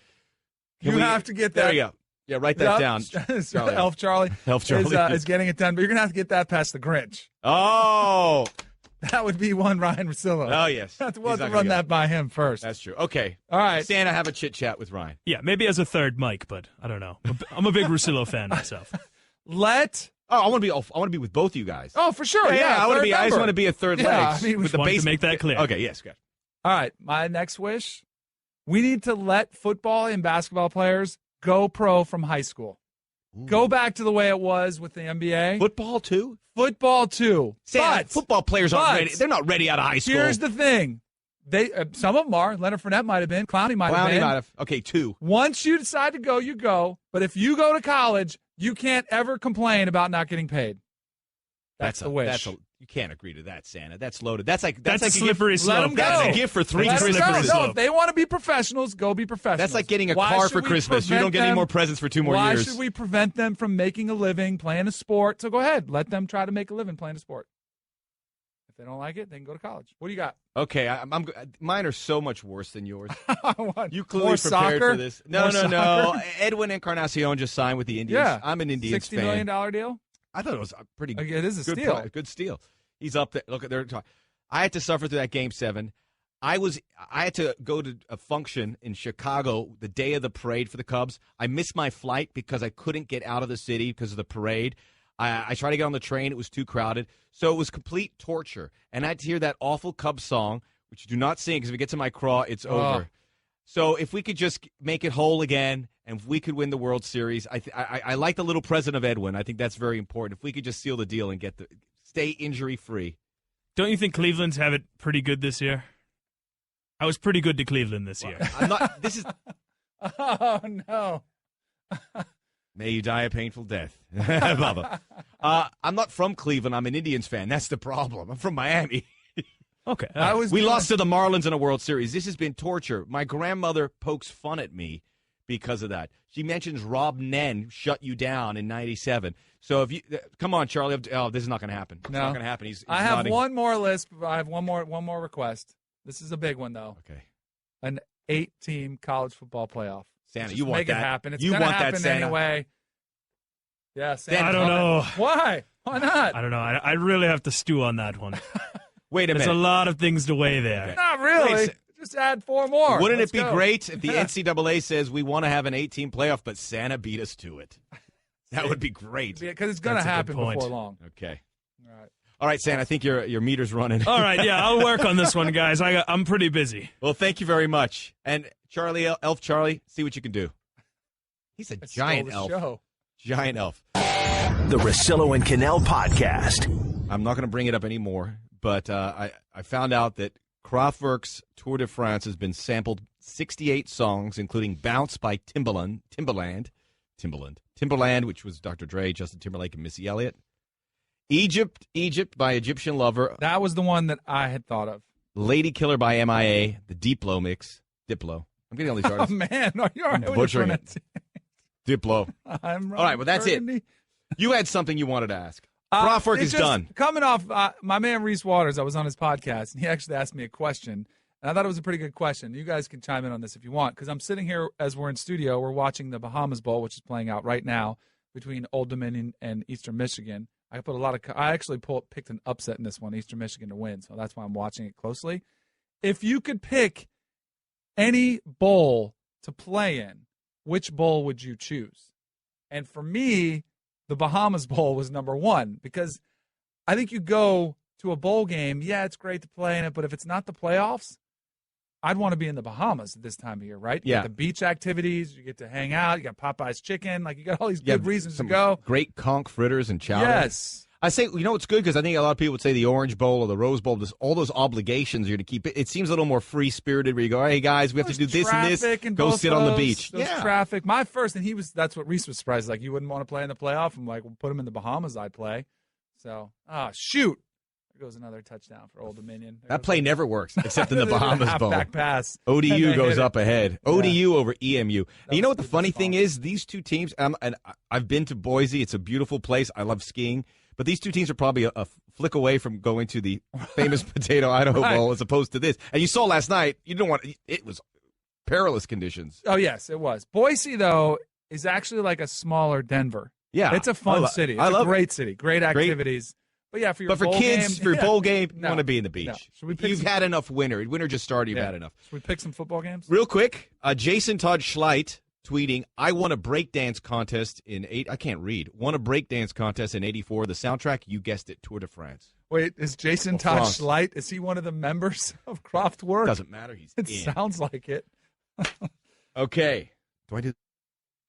S2: You have to get that.
S4: There you go. Yeah, write that down. Charlie.
S2: Elf Charlie.
S4: Elf Charlie
S2: is getting it done, but you're gonna have to get that past the Grinch.
S4: Oh.
S2: That would be one Ryan Russillo.
S4: Oh, yes.
S2: We'll have
S4: He's
S2: to
S4: not
S2: run
S4: gonna
S2: that by him first.
S4: That's true. Okay.
S2: All right.
S4: Santa, have a chit-chat with Ryan.
S5: Yeah, maybe as a third mic, but I don't know. I'm a big Russillo fan myself.
S4: I want to be with both of you guys.
S2: Oh, for sure.
S4: Yeah, I
S2: third
S4: just
S2: member.
S4: want to be a third
S2: Yeah,
S4: leg.
S2: I mean, we
S4: with the
S5: wanted to
S4: base.
S5: make that clear.
S4: Okay, yes, good.
S2: All right. My next wish: we need to let football and basketball players go pro from high school.
S4: Ooh.
S2: Go back to the way it was with the NBA.
S4: Football too.
S2: Football too.
S4: Santa,
S2: But
S4: football players aren't ready. They're not ready out of high school.
S2: here's the thing: they some of them are. Leonard Fournette might have been. Clowney might have been.
S4: Okay, two.
S2: Once you decide to go, you go. But if you go to college, you can't ever complain about not getting paid. That's the wish.
S4: You can't agree to that, Santa. That's loaded. That's like
S5: a slippery slope.
S2: Let 'em go.
S4: That's a gift for three
S2: Let 'em
S4: Christmases.
S2: go. No, if they want to be professionals, go be professionals.
S4: That's like getting a
S2: Why
S4: car
S2: should
S4: for
S2: we
S4: Christmas. You
S2: prevent
S4: don't get any
S2: them-
S4: more presents for 2 more
S2: Why
S4: years.
S2: should we prevent them from making a living playing a sport? So go ahead. Let them try to make a living playing a sport. If they don't like it, they can go to college. What do you got?
S4: Okay, mine are so much worse than yours.
S2: What?
S4: You clearly
S2: More
S4: prepared
S2: soccer?
S4: for this. No.
S2: More soccer?
S4: Edwin Encarnacion just signed with the Indians.
S2: Yeah.
S4: I'm an Indians
S2: $60
S4: fan.
S2: million deal?
S4: I thought it was a pretty
S2: Like, it is a
S4: good
S2: steal.
S4: Good steal. He's up there. Look, they're talking. I had to suffer through that Game 7. I had to go to a function in Chicago the day of the parade for the Cubs. I missed my flight because I couldn't get out of the city because of the parade. I tried to get on the train. It was too crowded. So it was complete torture. And I had to hear that awful Cubs song, which you do not sing because if it gets in my craw, it's over. So if we could just make it whole again and if we could win the World Series, I like the little present of Edwin. I think that's very important. If we could just seal the deal and stay injury-free.
S5: Don't you think Cleveland's have it pretty good this year? I was pretty good to Cleveland this year.
S4: I'm not. This is.
S2: Oh, no.
S4: May you die a painful death, Bubba. I'm not from Cleveland. I'm an Indians fan. That's the problem. I'm from Miami.
S5: Okay.
S4: We lost to the Marlins in a World Series. This has been torture. My grandmother pokes fun at me because of that. She mentions Rob Nen shut you down in '97. So if you come on, Charlie. Oh, this is not going to happen. It's not going to happen. He's
S2: I have
S4: nodding.
S2: one more list. I have one more request. This is a big one, though.
S4: Okay.
S2: An 8-team college football playoff.
S4: Santa,
S2: Just
S4: you want
S2: make
S4: that?
S2: it happen. It's
S4: You
S2: gonna
S4: want that,
S2: happen
S4: Santa?
S2: anyway. Yeah, Santa.
S5: I don't know.
S2: Why? Why not?
S5: I don't know. I really have to stew on that one.
S4: Wait a
S5: There's
S4: minute.
S5: a lot of things to weigh there.
S2: Not really.
S4: Wait,
S2: Just add 4 more.
S4: Wouldn't
S2: Let's
S4: it be
S2: go.
S4: great if the NCAA says we want to have an 8-team playoff, but Santa beat us to it? That would be great.
S2: Because it's going to
S5: That's a good
S2: happen
S5: point.
S2: before long.
S4: Okay.
S2: All right.
S4: All right, Santa, I think your meter's running.
S5: All right, yeah, I'll work on this one, guys. I'm pretty busy.
S4: Well, thank you very much. And Charlie, Elf Charlie, see what you can do. He's a giant elf.
S2: Show.
S4: Giant elf.
S3: The Russillo and Kanell podcast.
S4: I'm not going to bring it up anymore, but I found out that Kraftwerk's Tour de France has been sampled 68 songs, including Bounce by Timbaland, which was Dr. Dre, Justin Timberlake, and Missy Elliott. Egypt by Egyptian Lover.
S2: That was the one that I had thought of.
S4: Lady Killer by MIA, the Diplo mix. Diplo. I'm getting all these
S2: Oh,
S4: artists.
S2: man. Are you all right with
S4: butchering
S2: your
S4: it. Diplo.
S2: I'm
S4: All right, well, that's it.
S2: Burgundy.
S4: You had something you wanted to ask. Kraftwerk
S2: it's
S4: is
S2: just
S4: done.
S2: Coming off, my man Reese Waters, I was on his podcast, and he actually asked me a question, and I thought it was a pretty good question. You guys can chime in on this if you want, because I'm sitting here as we're in studio. We're watching the Bahamas Bowl, which is playing out right now between Old Dominion and Eastern Michigan. I actually picked an upset in this one, Eastern Michigan to win, so that's why I'm watching it closely. If you could pick any bowl to play in, which bowl would you choose? And for me, the Bahamas Bowl was number 1 because I think you go to a bowl game, yeah, it's great to play in it, but if it's not the playoffs, I'd want to be in the Bahamas at this time of year, right? You
S4: Yeah.
S2: get the beach activities, you get to hang out, you got Popeye's chicken, like you got all these good reasons to go.
S4: Great conch fritters and chowder.
S2: Yes.
S4: I say, it's good because I think a lot of people would say the Orange Bowl or the Rose Bowl, all those obligations you're to keep it. It seems a little more free-spirited where you go, hey, guys, we have to do this and this. Go sit on the beach.
S2: There's traffic. My first, and that's what Reese was surprised. Like, you wouldn't want to play in the playoff? I'm like, we'll put him in the Bahamas, I'd play. So, shoot. There goes another touchdown for Old Dominion.
S4: That play never works except in the Bahamas Bowl.
S2: Halfback pass.
S4: ODU goes up ahead. ODU over EMU. And you know what the funny thing
S2: is?
S4: These two teams, and I've been to Boise. It's a beautiful place. I love skiing. But these two teams are probably a flick away from going to the famous Potato Idaho Bowl as opposed to this. And you saw last night, it was perilous conditions.
S2: Oh, yes, it was. Boise, though, is actually like a smaller Denver.
S4: Yeah.
S2: It's a fun city. It's a great city. Great activities. But yeah, for your bowl
S4: kids,
S2: game,
S4: for your bowl game, you
S2: No.
S4: want to be in the beach.
S2: No.
S4: You've had enough winter. Winter just started. You've had enough.
S2: Should we pick some football games?
S4: Real quick, Jason Todd Schleit tweeting, I won a breakdance contest in I can't read. Won a breakdance contest in 84. The soundtrack, you guessed it, Tour de France.
S2: Wait, is Jason Todd Schleit, is he one of the members of Kraftwerk?
S4: Doesn't matter. He's
S2: It sounds like it.
S4: Okay. Do I do?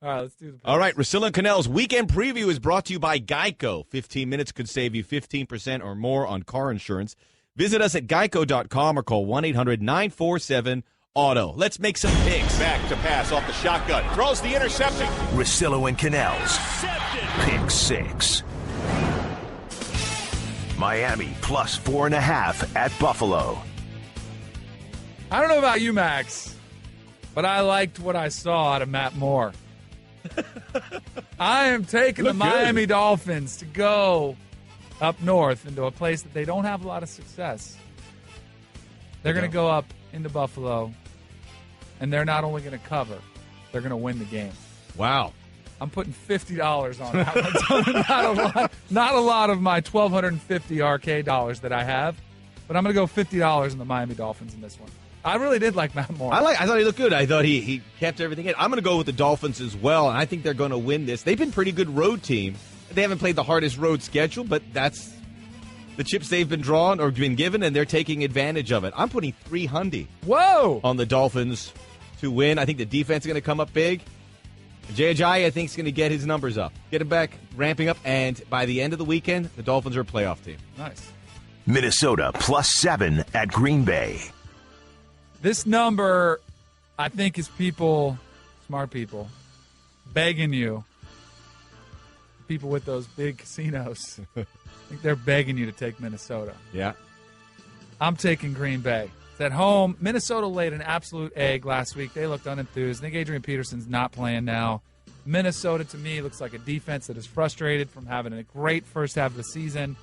S2: All right, let's do the picks.
S4: All right, Russillo and Kanell's weekend preview is brought to you by Geico. 15 minutes could save you 15% or more on car insurance. Visit us at geico.com or call 1-800-947-AUTO. Let's make some picks.
S6: Back to pass off the shotgun. Throws the interception.
S3: Russillo and Kanell's Pick 6. Miami plus 4.5 at Buffalo.
S2: I don't know about you, Max, but I liked what I saw out of Matt Moore. I am taking the Miami Dolphins to go up north into a place that they don't have a lot of success. They're going to go up into Buffalo, and they're not only going to cover, they're going to win the game.
S4: Wow.
S2: I'm putting $50 on that one. Not a lot of my $1,250 arcade dollars that I have, but I'm going to go $50 on the Miami Dolphins in this one. I really did like Matt Moore.
S4: I thought he looked good. I thought he kept everything in. I'm going to go with the Dolphins as well, and I think they're going to win this. They've been a pretty good road team. They haven't played the hardest road schedule, but that's the chips they've been drawn or been given, and they're taking advantage of it. I'm putting $300 on the Dolphins to win. I think the defense is going to come up big. Jay, I think, is going to get his numbers up. Get him back, ramping up, and by the end of the weekend, the Dolphins are a playoff team.
S2: Nice.
S3: Minnesota plus 7 at Green Bay.
S2: This number, I think, is people, smart people, begging you, people with those big casinos, I think they're begging you to take Minnesota.
S4: Yeah.
S2: I'm taking Green Bay. It's at home. Minnesota laid an absolute egg last week. They looked unenthused. I think Adrian Peterson's not playing now. Minnesota, to me, looks like a defense that is frustrated from having a great first half of the season.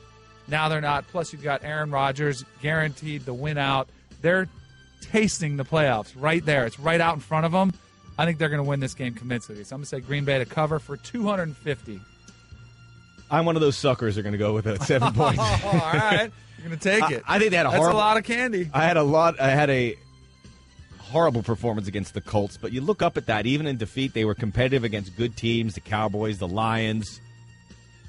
S2: Now they're not. Plus, you've got Aaron Rodgers guaranteed the win out. They're tasting the playoffs right there. It's right out in front of them. I think they're going to win this game convincingly. So I'm going to say Green Bay to cover for 250.
S4: I'm one of those suckers who are going to go with a 7 points.
S2: All right. You're going to take it.
S4: I think they had
S2: That's a lot of candy.
S4: I had a horrible performance against the Colts, but you look up at that. Even in defeat, they were competitive against good teams, the Cowboys, the Lions.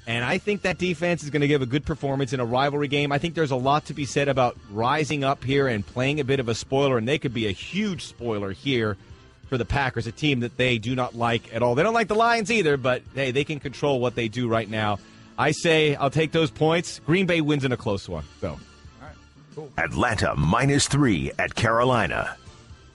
S4: And I think that defense is going to give a good performance in a rivalry game. I think there's a lot to be said about rising up here and playing a bit of a spoiler, and they could be a huge spoiler here for the Packers, a team that they do not like at all. They don't like the Lions either, but, hey, they can control what they do right now. I say I'll take those points. Green Bay wins in a close one, though.
S2: All right, cool.
S3: Atlanta minus 3 at Carolina.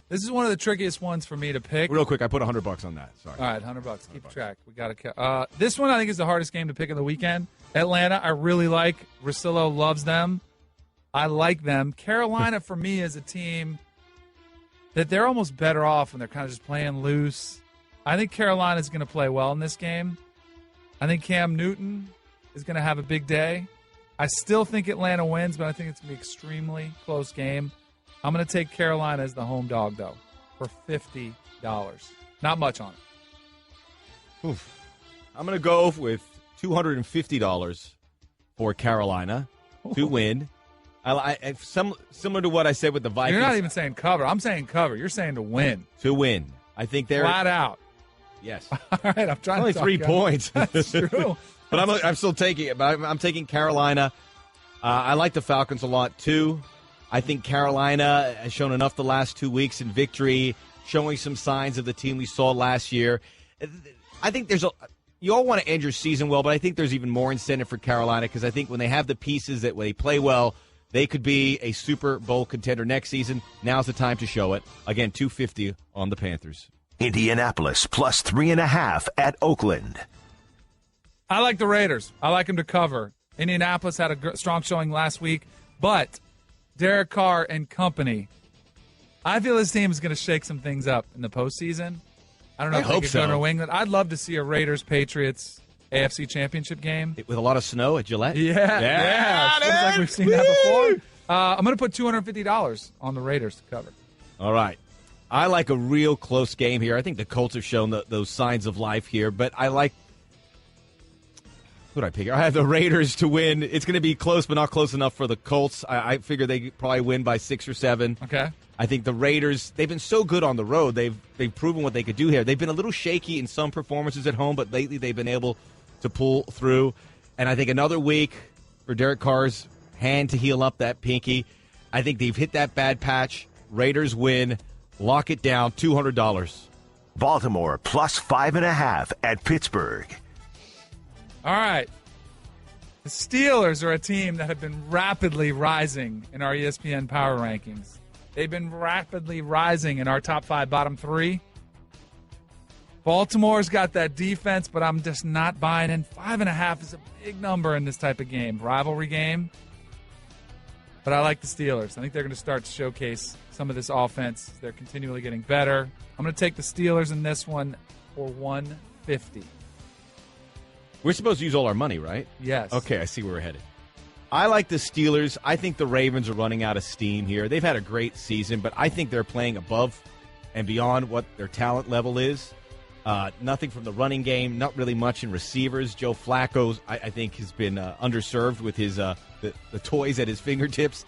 S2: This is one of the trickiest ones for me to pick.
S4: Real quick, I put $100 on that. Sorry.
S2: All right, $100. Keep track. We got to. This one I think is the hardest game to pick in the weekend. Atlanta, I really like. Russillo loves them. I like them. Carolina, for me, is a team that they're almost better off when they're kind of just playing loose. I think Carolina's going to play well in this game. I think Cam Newton is going to have a big day. I still think Atlanta wins, but I think it's going to be an extremely close game. I'm going to take Carolina as the home dog, though, for $50. Not much on it.
S4: Oof. I'm going to go with $250 for Carolina to win. Similar to what I said with the Vikings.
S2: You're not even saying cover. I'm saying cover. You're saying to win.
S4: To win. I think they're
S2: flat out.
S4: Yes.
S2: All right, I'm trying
S4: only
S2: to
S4: 3 points.
S2: That's true.
S4: But I'm still taking it. But I'm taking Carolina. I like the Falcons a lot too. I think Carolina has shown enough the last 2 weeks in victory, showing some signs of the team we saw last year. I think you all want to end your season well, but I think there's even more incentive for Carolina because I think when they have the pieces that when they play well, they could be a Super Bowl contender next season. Now's the time to show it. Again, 250 on the Panthers.
S3: Indianapolis plus 3.5 at Oakland.
S2: I like the Raiders. I like them to cover. Indianapolis had a strong showing last week, but Derek Carr and company, I feel this team is going to shake some things up in the postseason. I don't know if they could go to New England. I'd love to see a Raiders-Patriots AFC Championship game.
S4: With a lot of snow at Gillette?
S2: Yeah. Seems like we've seen that before. I'm going to put $250 on the Raiders to cover.
S4: All right. I like a real close game here. I think the Colts have shown those signs of life here, but I like – who did I pick here? I have the Raiders to win. It's going to be close, but not close enough for the Colts. I figure they probably win by 6 or 7.
S2: Okay.
S4: I think the Raiders, they've been so good on the road. They've proven what they could do here. They've been a little shaky in some performances at home, but lately they've been able to pull through. And I think another week for Derek Carr's hand to heal up that pinky. I think they've hit that bad patch. Raiders win. Lock it down, $200.
S3: Baltimore plus 5.5 at Pittsburgh.
S2: All right. The Steelers are a team that have been rapidly rising in our ESPN power rankings. They've been rapidly rising in our top 5, bottom 3. Baltimore's got that defense, but I'm just not buying in. 5.5 is a big number in this type of game. Rivalry game. But I like the Steelers. I think they're going to start to showcase some of this offense. They're continually getting better. I'm going to take the Steelers in this one for 150.
S4: We're supposed to use all our money, right?
S2: Yes.
S4: Okay, I see where we're headed. I like the Steelers. I think the Ravens are running out of steam here. They've had a great season, but I think they're playing above and beyond what their talent level is. Nothing from the running game, not really much in receivers. Joe Flacco, I think, has been underserved with his the toys at his fingertips.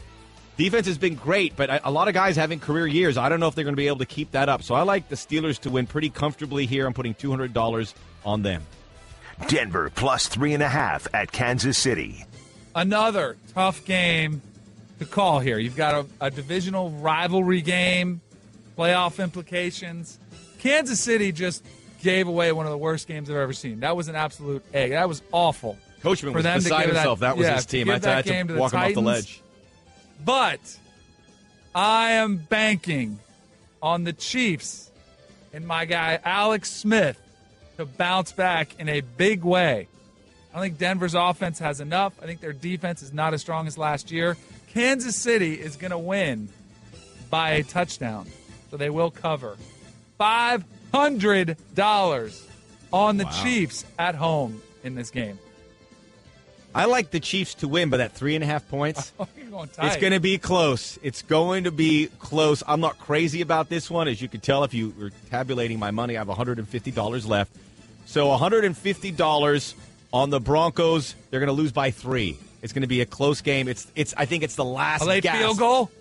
S4: Defense has been great, but a lot of guys having career years. I don't know if they're going to be able to keep that up. So I like the Steelers to win pretty comfortably here. I'm putting $200 on them.
S3: Denver plus 3.5 at Kansas City.
S2: Another tough game to call here. You've got a divisional rivalry game, playoff implications. Kansas City just gave away one of the worst games I've ever seen. That was an absolute egg. That was awful.
S4: Coachman was beside himself. That was his team. I had to walk him off the ledge.
S2: But I am banking on the Chiefs and my guy Alex Smith to bounce back in a big way. I think Denver's offense has enough. I think their defense is not as strong as last year. Kansas City is going to win by a touchdown, so they will cover. $500 on the Chiefs at home in this game.
S4: I like the Chiefs to win, but at 3.5 points,
S2: You're going tight.
S4: It's going to be close. It's going to be close. I'm not crazy about this one. As you can tell, if you were tabulating my money, I have $150 left. So $150 on the Broncos. They're going to lose by 3. It's going to be a close game. I think it's the last
S2: a late
S4: gas.
S2: Field goal?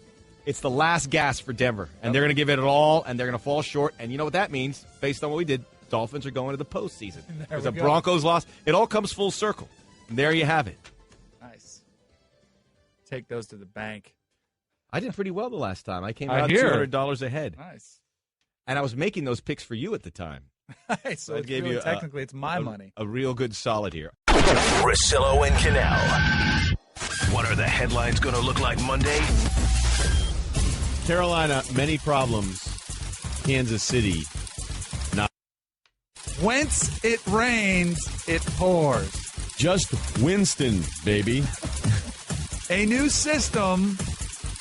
S4: It's the last gas for Denver, and they're going to give it all, and they're going to fall short. And you know what that means, based on what we did. Dolphins are going to the postseason. Because the Broncos lost. It all comes full circle. And there you have it.
S2: Nice. Take those to the bank.
S4: I did pretty well the last time. I came out $200 ahead.
S2: Nice.
S4: And I was making those picks for you at the time.
S2: Nice. So technically it's my money.
S4: A real good solid here.
S3: Russillo and Kanell. What are the headlines going to look like Monday?
S8: Carolina, many problems. Kansas City, not.
S2: Whence it rains, it pours.
S8: Just Winston, baby.
S2: A new system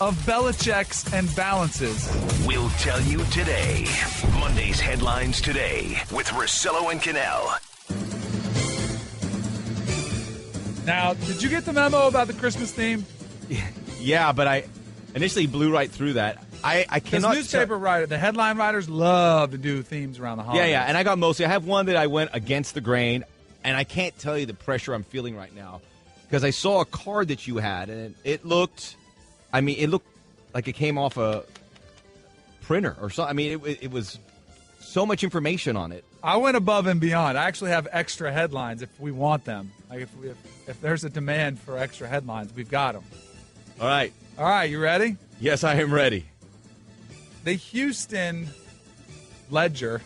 S2: of Belichick's and balances.
S3: We'll tell you today. Monday's headlines today with Russillo and Kanell.
S2: Now, did you get the memo about the Christmas theme?
S4: Yeah, but I initially blew right through that. I cannot.
S2: This newspaper writer, the headline writers love to do themes around the holidays.
S4: Yeah, and I got mostly. I have one that I went against the grain, and I can't tell you the pressure I'm feeling right now because I saw a card that you had, and it looked like it came off a printer or something. I mean, it was so much information on it.
S2: I went above and beyond. I actually have extra headlines if we want them. Like if there's a demand for extra headlines, we've got them.
S4: All right,
S2: you ready?
S4: Yes, I am ready.
S2: The Houston Ledger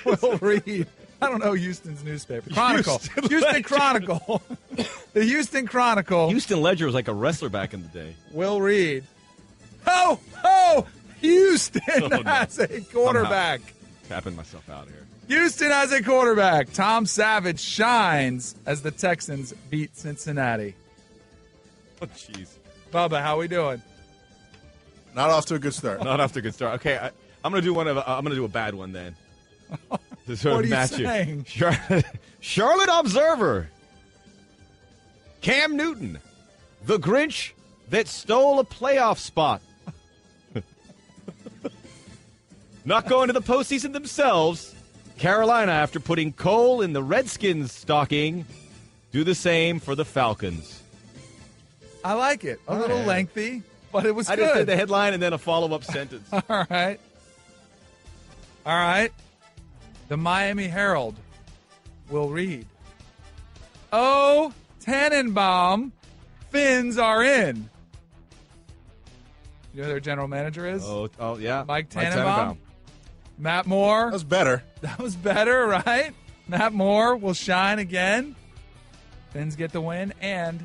S2: will read. I don't know Houston's newspaper. Chronicle. Houston Chronicle. The Houston Chronicle.
S4: Houston Ledger was like a wrestler back in the day.
S2: Will read. Houston has a quarterback.
S4: Tapping myself out here.
S2: Houston has a quarterback. Tom Savage shines as the Texans beat Cincinnati.
S4: Oh, jeez.
S2: Bubba, how we doing?
S6: Not off to a good start.
S4: Not off to a good start. Okay, I'm gonna do I'm gonna do a bad one then. To
S2: What are you saying?
S4: Charlotte Observer. Cam Newton, the Grinch that stole a playoff spot. Not going to the postseason themselves. Carolina, after putting coal in the Redskins' stocking, do the same for the Falcons.
S2: I like it. A little lengthy, but it was
S4: I
S2: good.
S4: just did the headline and then a follow-up sentence.
S2: All right. The Miami Herald will read. Oh, Tannenbaum, Finns are in. You know who their general manager is?
S4: Oh yeah.
S2: Mike Tannenbaum. Matt Moore.
S6: That was better.
S2: That was better, right? Matt Moore will shine again. Finns get the win, and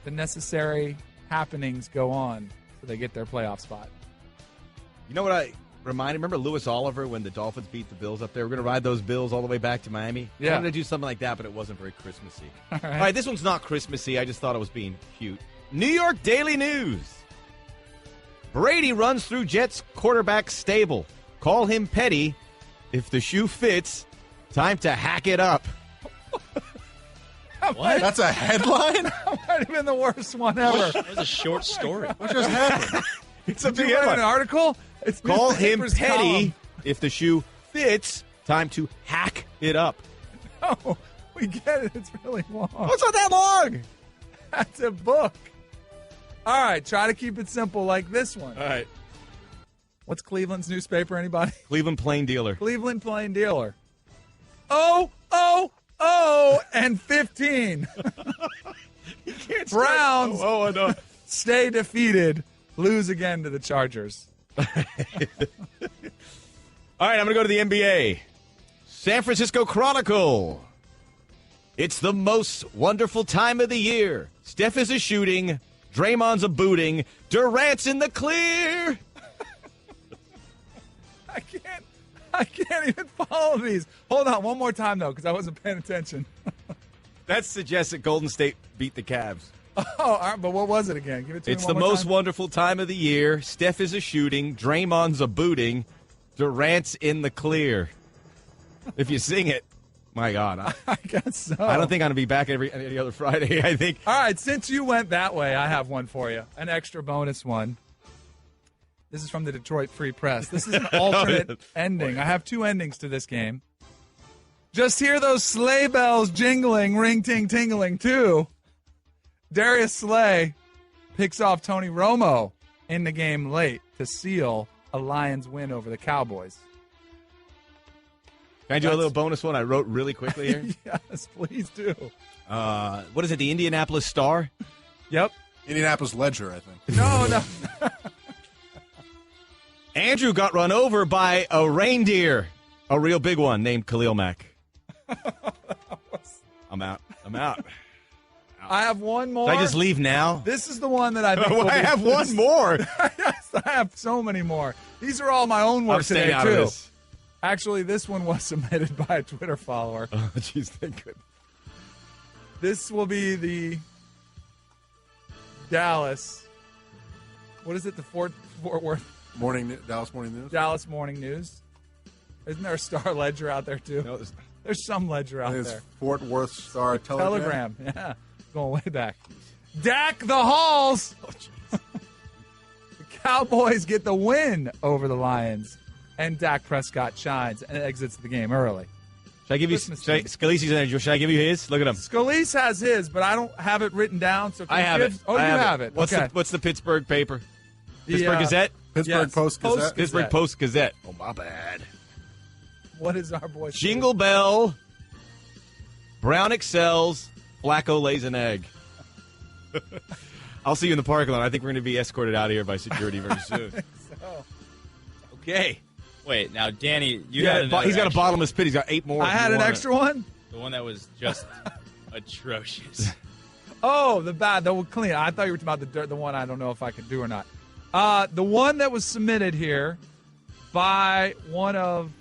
S2: the necessary happenings go on so they get their playoff spot.
S4: You know what I reminded? Remember Lewis Oliver when the Dolphins beat the Bills up there? We're going to ride those Bills all the way back to Miami.
S2: Yeah.
S4: I wanted to do something like that, but it wasn't very Christmassy.
S2: All right.
S4: All right, this one's not Christmassy. I just thought it was being cute. New York Daily News. Brady runs through Jets quarterback stable. Call him petty. If the shoe fits, time to hack it up.
S6: What? That's a headline?
S2: That might have been the worst one ever.
S7: That was a short story.
S6: What just happened?
S4: It's a
S2: Did
S4: big
S2: you write
S4: headline.
S2: an article? It's
S4: Call
S2: Mr.
S4: him
S2: Paper's
S4: petty.
S2: column.
S4: If the shoe fits, time to hack it up.
S2: No, we get it. It's really long.
S4: What's not that long?
S2: That's a book. All right, try to keep it simple like this one.
S4: All right.
S2: What's Cleveland's newspaper, anybody?
S4: Cleveland Plain Dealer.
S2: Cleveland Plain Dealer. And 15. Browns
S4: no.
S2: stay defeated, lose again to the Chargers.
S4: All right, I'm going to go to the NBA. San Francisco Chronicle. It's the most wonderful time of the year. Steph is a shooting. Draymond's a booting. Durant's in the clear.
S2: I can't even follow these. Hold on, one more time, though, because I wasn't paying attention.
S4: That suggests that Golden State beat the Cavs.
S2: Oh, all right, but what was it again? Give it to
S4: It's
S2: me
S4: the
S2: one more
S4: most
S2: time.
S4: wonderful time of the year. Steph is a shooting. Draymond's a booting. Durant's in the clear. If you sing it, my God.
S2: I guess so.
S4: I don't think I'm going to be back any other Friday, I think.
S2: All right, since you went that way, I have one for you. An extra bonus one. This is from the Detroit Free Press. This is an alternate ending. I have two endings to this game. Just hear those sleigh bells jingling, ring-ting-tingling, too. Darius Slay picks off Tony Romo in the game late to seal a Lions win over the Cowboys.
S4: Can I do a little bonus one I wrote really quickly here?
S2: Yes, please do.
S4: What is it, the Indianapolis Star?
S2: Yep.
S6: Indianapolis Ledger, I think.
S2: No.
S4: Andrew got run over by a reindeer. A real big one named Khalil Mack. I'm out.
S2: I have one more.
S4: Should I just leave now?
S2: This is the one that I think will
S4: I
S2: be-
S4: have one more.
S2: Yes, I have so many more. These are all my own work
S4: I'm staying
S2: today,
S4: out
S2: too.
S4: of this.
S2: Actually, this one was submitted by a Twitter follower.
S4: Oh, jeez, thank goodness.
S2: This will be the Dallas. What is it? The Fort Worth
S6: Dallas Morning News.
S2: Dallas Morning News. Isn't there a Star Ledger out there too?
S4: No,
S2: There's some ledger out
S6: It's
S2: there.
S6: Fort Worth Star Telegram.
S2: Yeah, going way back. Dak the Halls. The Cowboys get the win over the Lions, and Dak Prescott shines and exits the game early.
S4: Should I give you Scalise's energy? Should I give you his? Look at him.
S2: Scalise has his, but I don't have it written down. So
S4: I have it.
S2: Oh,
S4: I
S2: you have it.
S4: What's
S2: Okay.
S4: what's the Pittsburgh paper?
S2: The,
S4: Pittsburgh Gazette?
S6: Pittsburgh
S2: Yes,
S6: Post Gazette.
S4: Pittsburgh Post Gazette. Oh, my bad.
S2: What is our boy?
S4: Jingle Bell. Brown excels. Flacco lays an egg. I'll see you in the parking lot. I think we're going to be escorted out of here by security very soon.
S2: So.
S7: Okay. Wait, now, Danny, he's
S4: got a bottomless pit. He's got 8 more.
S2: I had an extra one?
S7: The one that was just atrocious.
S2: Oh, the clean. I thought you were talking about the one I don't know if I can do or not. The one that was submitted here by one of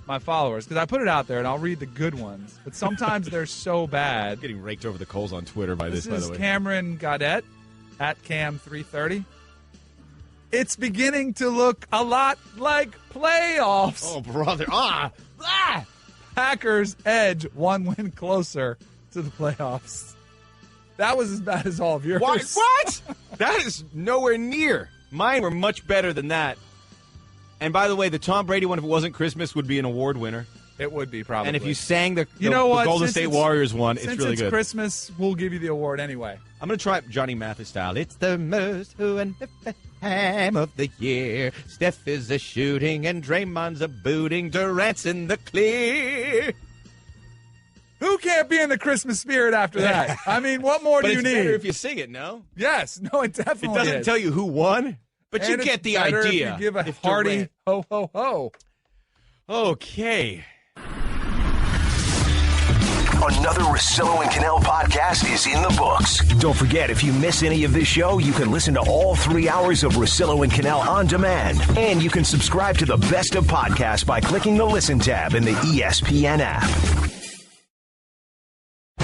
S2: my followers, because I put it out there, and I'll read the good ones, but sometimes they're so bad.
S4: Getting raked over the coals on Twitter by this, by the way.
S2: This is Cameron Godet at Cam330. It's beginning to look a lot like playoffs.
S4: Oh, brother.
S2: Packers edge 1 win closer to the playoffs. That was as bad as all of yours.
S4: What? That is nowhere near. Mine were much better than that. And by the way, the Tom Brady one, if it wasn't Christmas, would be an award winner.
S2: It would be, probably.
S4: And if you sang the Golden State Warriors one, it's really good.
S2: Since it's Christmas, we'll give you the award anyway.
S4: I'm going to try Johnny Mathis style. It's the most time of the year. Steph is a shooting and Draymond's a booting. Durant's in the clear.
S2: Who can't be in the Christmas spirit after that? I mean, what more do you need?
S4: But it's better if you sing it, no?
S2: Yes. No, it definitely
S4: is. It doesn't tell you who won, but you get the idea.
S2: If you give a hearty ho, ho, ho.
S4: Okay.
S3: Another Russillo and Kanell podcast is in the books. Don't forget, if you miss any of this show, you can listen to all 3 hours of Russillo and Kanell on demand. And you can subscribe to the best of podcasts by clicking the Listen tab in the ESPN app.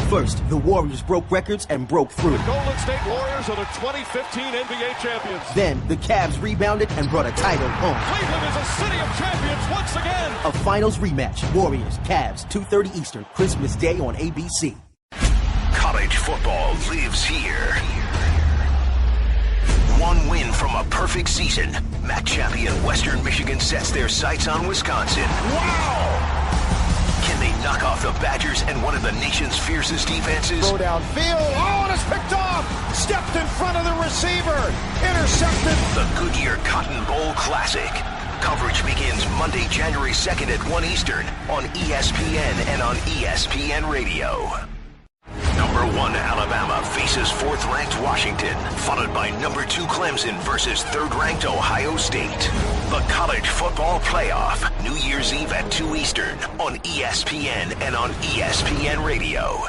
S9: First, the Warriors broke records and broke through.
S10: The Golden State Warriors are the 2015 NBA champions.
S9: Then, the Cavs rebounded and brought a title home.
S10: Cleveland is a city of champions once again.
S9: A finals rematch. Warriors, Cavs, 2:30 Eastern, Christmas Day on ABC.
S3: College football lives here. 1 win from a perfect season. MAC champion Western Michigan sets their sights on Wisconsin. Wow! Can they knock off the Badgers and one of the nation's fiercest defenses?
S10: Throw downfield. Oh, and it's picked off. Stepped in front of the receiver. Intercepted.
S3: The Goodyear Cotton Bowl Classic. Coverage begins Monday, January 2nd at 1 Eastern on ESPN and on ESPN Radio. Number 1 Alabama faces 4th-ranked Washington, followed by number 2 Clemson versus 3rd-ranked Ohio State. The College Football Playoff, New Year's Eve at 2 Eastern on ESPN and on ESPN Radio.